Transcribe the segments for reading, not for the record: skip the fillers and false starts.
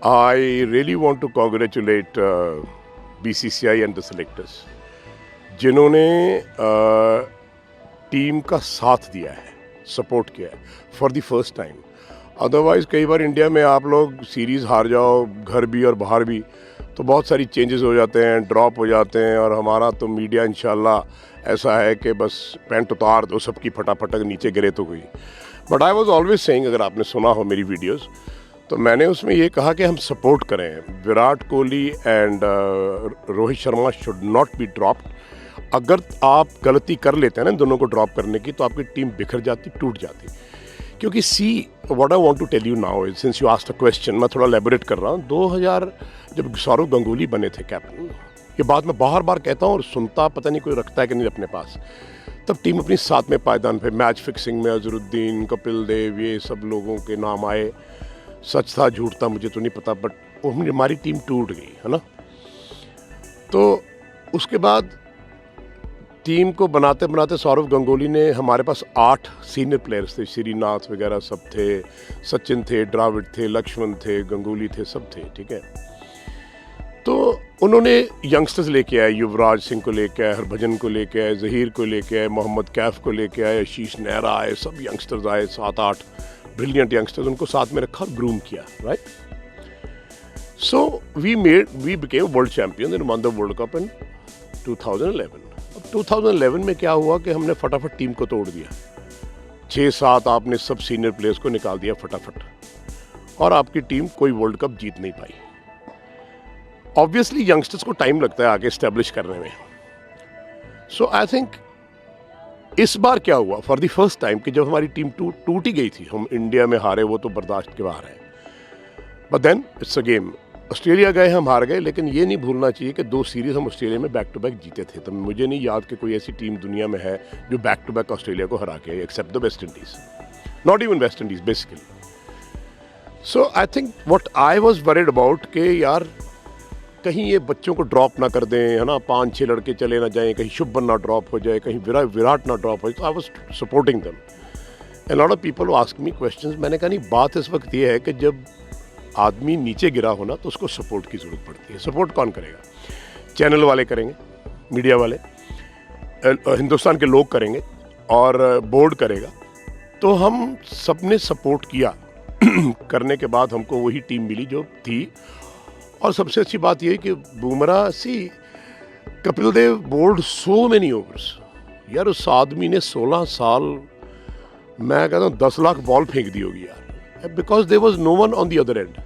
I really want to congratulate BCCI and the selectors जिन्होंने team का साथ दिया है, सपोर्ट किया है for the first time. Otherwise कई बार इंडिया में आप लोग सीरीज़ हार जाओ, घर भी और बाहर भी, तो बहुत सारी चेंजेस हो जाते हैं, ड्रॉप हो जाते हैं। और हमारा तो मीडिया इंशाल्लाह ऐसा है कि बस पैंट उतार दो सबकी, फटाफट गिरे नीचे तो हुई। But I was always saying, अगर आपने सुना हो मेरी वीडियोज़, तो मैंने उसमें ये कहा कि हम सपोर्ट करें। Virat Kohli and Rohit Sharma should not be dropped. अगर आप गलती कर लेते हैं ना दोनों को ड्रॉप करने की, तो आपकी टीम बिखर जाती, टूट जाती। क्योंकि what I want to tell you now is, since you asked a question, मैं थोड़ा एलैबोरेट कर रहा हूँ। 2000 जब सौरव गंगुली बने थे कैप्टन, ये बात मैं बार बार कहता हूँ और सुनता पता नहीं कोई रखता है कि नहीं अपने पास, तब टीम अपनी साथ में पायदान पे, मैच फिक्सिंग में अजरुद्दीन, कपिल देव, ये सब लोगों के नाम आए। सच था झूठ था मुझे तो नहीं पता, बट हमारी टीम टूट गई है ना। तो उसके बाद टीम को बनाते बनाते सौरव गंगुली ने, हमारे पास 8 सीनियर प्लेयर्स थे, श्रीनाथ वगैरह सब थे, सचिन थे, द्रविड़ थे, लक्ष्मण थे, गंगुली थे, सब थे, ठीक है। तो उन्होंने यंगस्टर्स लेके आए, युवराज सिंह को लेके आए, हरभजन को लेके आए, जहीर को लेके आए, मोहम्मद कैफ को लेके आए, आशीष नेहरा आए, सब यंगस्टर्स आए, 7-8 ब्रिलियंट यंगस्टर्स, उनको साथ में रखा, ग्रूम किया, right. So we became world champion in won the world cup in 2011। अब 2011 में क्या हुआ कि हमने फटाफट टीम को तोड़ दिया, 6-7 आपने सब सीनियर प्लेयर्स को निकाल दिया फटाफट, और आपकी टीम कोई वर्ल्ड कप जीत नहीं पाई। ऑब्वियसली यंगस्टर्स को टाइम लगता है आगे एस्टेब्लिश करने में। सो आई थिंक इस बार क्या हुआ, फॉर द फर्स्ट टाइम, कि जब हमारी टीम टूट ही गई थी, हम इंडिया में हारे, वो तो बर्दाश्त के बाहर है, but then it's a game. Australia गए, हम हार गए, लेकिन ये नहीं भूलना चाहिए कि 2 सीरीज हम ऑस्ट्रेलिया में बैक टू बैक जीते थे। तो मुझे नहीं याद कि कोई ऐसी टीम दुनिया में है जो बैक टू बैक ऑस्ट्रेलिया को हरा के, except the West Indies, not even West Indies basically. So I think what I was worried about कि यार कहीं ये बच्चों को ड्रॉप ना कर दें, है ना, 5-6 लड़के चले ना जाएं, कहीं शुभमन ना ड्रॉप हो जाए, कहीं विराट ना ड्रॉप हो जाए। तो I was supporting them. And lot of people ask me questions. मैंने कहा नहीं, बात इस वक्त ये है कि जब आदमी नीचे गिरा हो ना, तो उसको सपोर्ट की ज़रूरत पड़ती है। सपोर्ट कौन करेगा? चैनल वाले करेंगे, मीडिया वाले, हिंदुस्तान के लोग करेंगे, और बोर्ड करेगा। तो हम सब ने सपोर्ट किया करने के बाद हमको वही टीम मिली जो थी। और सबसे अच्छी बात यह है कि Bumrah Kapil Dev bold so many overs. यार उस आदमी ने 16 साल, मैं कहता हूँ 10 लाख बॉल फेंक दी होगी यार, because there was no one on the other end,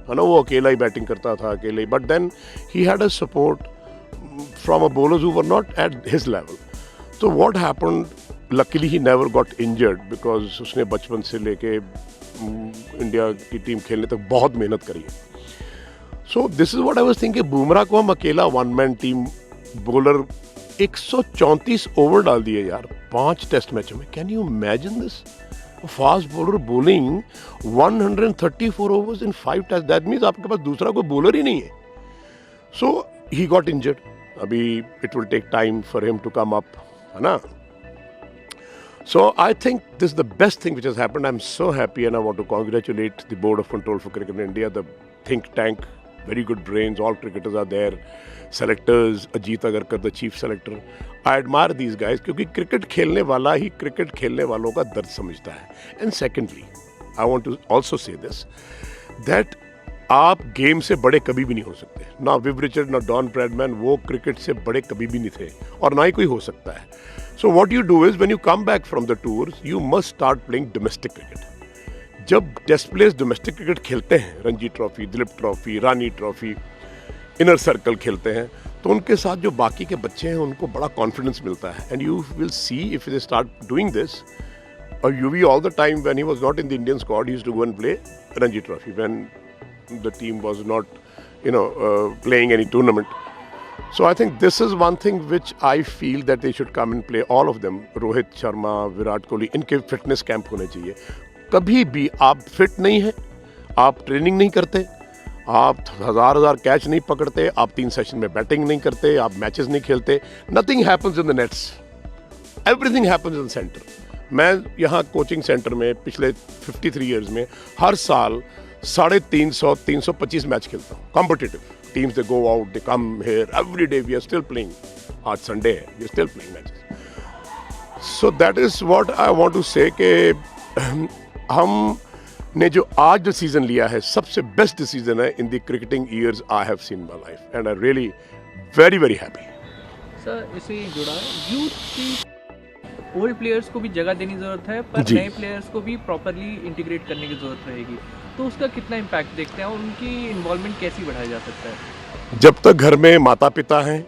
है ना। वो अकेला ही बैटिंग करता था, अकेले ही, but then he had a support from a bowlers who were not at his level. तो what happened, luckily he never got injured, because उसने बचपन से लेके इंडिया की टीम खेलने तक बहुत मेहनत करी है। So this is what I was thinking. Bumrah को हम अकेला, 1 मैन टीम बॉलर, 134 ओवर डाल दिए यार 5 टेस्ट मैचों में। Can you imagine this? Fast bowler bowling 134 overs in 5 test, that means आपके पास दूसरा कोई बॉलर ही नहीं है। So he got injured. अभी it will take time for him to come up, है ना। So I think this is the best thing which has happened. I'm so happy, and I want to congratulate the Board of Control for Cricket in India, the think tank, very good brains, all cricketers are there, selectors, Ajit Agarkar, the chief selector. I admire these guys क्योंकि cricket खेलने वाला ही cricket खेलने वालों का दर्द समझता है। And secondly, I want to also say this, that आप गेम से बड़े कभी भी नहीं हो सकते। ना विव रिचर्ड, ना डॉन ब्रैडमैन, वो क्रिकेट से बड़े कभी भी नहीं थे, और ना ही कोई हो सकता है। So what you do is, when you come back from the tours, you must start playing domestic cricket. जब टेस्ट प्लेयर्स डोमेस्टिक क्रिकेट खेलते हैं, रणजी ट्रॉफी, दिलीप ट्रॉफी, रानी ट्रॉफी, इनर सर्कल खेलते हैं, तो उनके साथ जो बाकी के बच्चे हैं उनको बड़ा कॉन्फिडेंस मिलता है। And you will see if they start doing this, और Yuvi all the time when he was not in the Indian squad, he used to go and play Ranji trophy when the team was not playing any tournament. So I think this is one thing which I feel that they should come and play, all of them. Rohit Sharma, Virat Kohli, इनके fitness camp होने चाहिए. कभी भी आप fit नहीं है, आप training नहीं करते, आप हजार कैच नहीं पकड़ते, आप 3 सेशन में बैटिंग नहीं करते, आप मैचेस नहीं खेलते, nothing happens in the nets, everything happens in centre. मैं यहाँ कोचिंग सेंटर में पिछले 53 ईयर्स में हर साल 350 325 मैच खेलता हूँ competitive teams they go out they come here every day we are still playing आज संडे है we are still playing matches so that is what I want to say कि हम ने जो आज जो सीजन लिया है सबसे बेस्ट डिसीजन है in the cricketing years I have seen my life and I really very very happy sir इससे जुड़ा यूथ की ओल्ड प्लेयर्स को भी जगह देने की ज़रूरत है पर नए प्लेयर्स को भी प्रॉपरली इंटीग्रेट करने की ज़रूरत रहेगी तो उसका कितना इम्पैक्ट देखते हैं और उनकी इन्वॉल्वमेंट कैसी बढ़ाया जा सकता है? जब तक घर में माता पिता हैं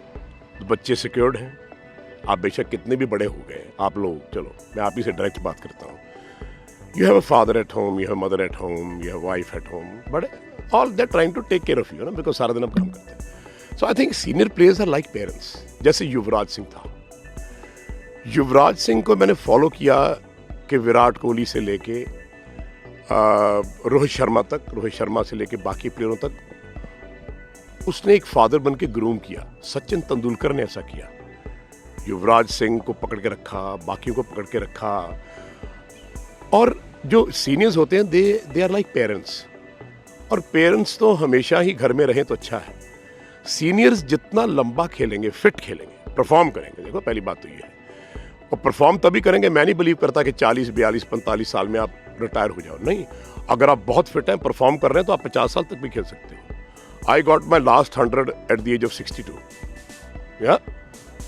तो बच्चे सिक्योर्ड हैं आप बेशक कितने भी बड़े हो गए आप लोग चलो मैं आप ही से डायरेक्ट बात करता हूँ you have a father at home you have a mother at home you have a wife at home but all they're trying to take care of you ना because सारा दिन आप काम करते हैं so I think senior players are like parents जैसे युवराज सिंह था युवराज सिंह को मैंने फॉलो किया कि विराट कोहली से लेके रोहित शर्मा से लेके बाकी प्लेयरों तक उसने एक फादर बन के ग्रूम किया सचिन तेंदुलकर ने ऐसा किया युवराज सिंह को पकड़ के रखा बाकियों को पकड़ के रखा और जो सीनियर्स होते हैं दे आर लाइक पेरेंट्स और पेरेंट्स तो हमेशा ही घर में रहें तो अच्छा है सीनियर्स जितना लंबा खेलेंगे फिट खेलेंगे परफॉर्म करेंगे देखो पहली बात तो ये है और परफॉर्म तभी करेंगे मैं नहीं बिलीव करता कि 40 42 45 साल में आप रिटायर हो जाओ नहीं अगर आप बहुत फिट हैं परफॉर्म कर रहे हैं तो आप 50 साल तक भी खेल सकते हो I got my last 100 at the age of 62 या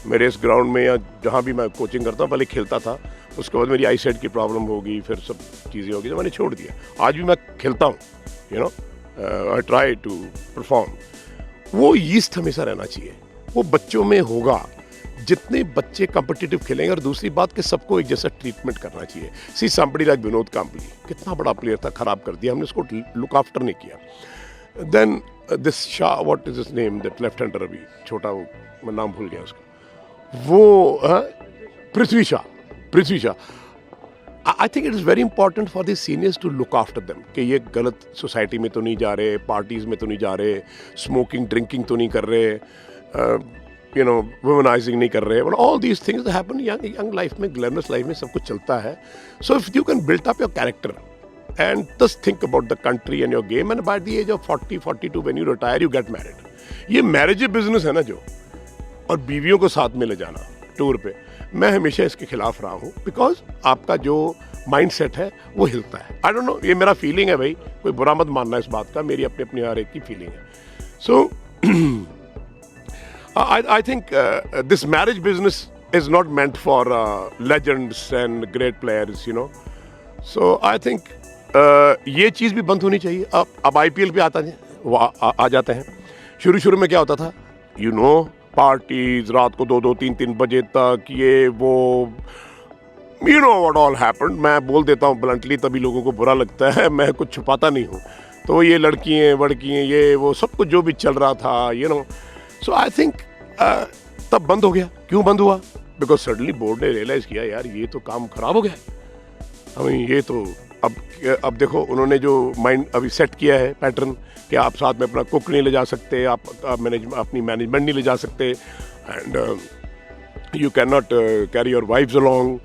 मेरे इस ग्राउंड में या जहाँ भी मैं कोचिंग करता हूँ पहले खेलता था उसके बाद मेरी आई साइड की प्रॉब्लम होगी फिर सब चीज़ें होगी तो मैंने छोड़ दिया आज भी मैं खेलता हूँ you know I try to perform वो ईस्ट हमेशा रहना चाहिए वो बच्चों में होगा जितने बच्चे कॉम्पिटिटिव खेलेंगे और दूसरी बात कि सबको एक जैसा ट्रीटमेंट करना चाहिए सी समबडी लाइक विनोद कांबली कितना बड़ा प्लेयर था खराब कर दिया हमने उसको लुक आफ्टर नहीं किया then this Shaw what is his name that left hander अभी छोटा वो मैं नाम भूल गया उसका वो Prithvi Shaw I think it is very important for the seniors to look after them कि ये गलत सोसाइटी में तो नहीं जा रहे पार्टीज़ में तो नहीं जा रहे स्मोकिंग ड्रिंकिंग तो नहीं कर रहे यू नो वुमनाइजिंग नहीं कर रहे but all these things happen young life में ग्लैमरस लाइफ में सब कुछ चलता है so if you can build up your character and just think about the country and your game and by the age of 40-42 when you retire you get married ये marriage business है ना जो और बीवियों को साथ में ले जाना टूर पे मैं हमेशा इसके खिलाफ रहा हूँ बिकॉज आपका जो माइंड सेट है वो हिलता है आई डोंट नो ये मेरा फीलिंग है भाई कोई बुरा मत मानना इस बात का मेरी अपनी हर एक की फीलिंग है सो I think this marriage business is not meant for legends and great players, you know. So I think ये चीज़ भी बंद होनी चाहिए. अब IPL पे आ जाते हैं. शुरू में क्या होता था? You know, parties रात को 2-2, 3-3 बजे तक ये वो you know what all happened. मैं बोल देता हूँ bluntly तभी लोगों को बुरा लगता है. मैं कुछ छुपाता नहीं हूँ. तो ये लड़कियाँ ये वो सब कुछ जो भी चल रहा था you know. So I think तब बंद हो गया क्यों बंद हुआ बिकॉज सडनली बोर्ड ने रियलाइज किया यार ये तो काम खराब हो गया हमें ये तो अब देखो उन्होंने जो माइंड अभी सेट किया है पैटर्न कि आप साथ में अपना कुक नहीं ले जा सकते आप अपनी मैनेजमेंट नहीं ले जा सकते and you can not carry your wifes along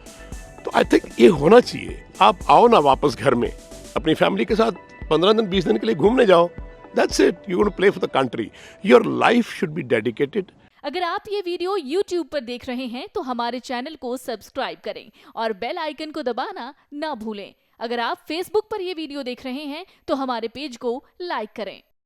तो आई थिंक ये होना चाहिए आप आओ ना वापस घर में अपनी फैमिली के साथ 15 दिन 20 दिन के लिए घूमने जाओ That's it. You're going to play for the country. Your life should be dedicated. अगर आप ये वीडियो YouTube पर देख रहे हैं तो हमारे चैनल को सब्सक्राइब करें और बेल आइकन को दबाना ना भूलें। अगर आप Facebook पर ये वीडियो देख रहे हैं तो हमारे पेज को लाइक करें।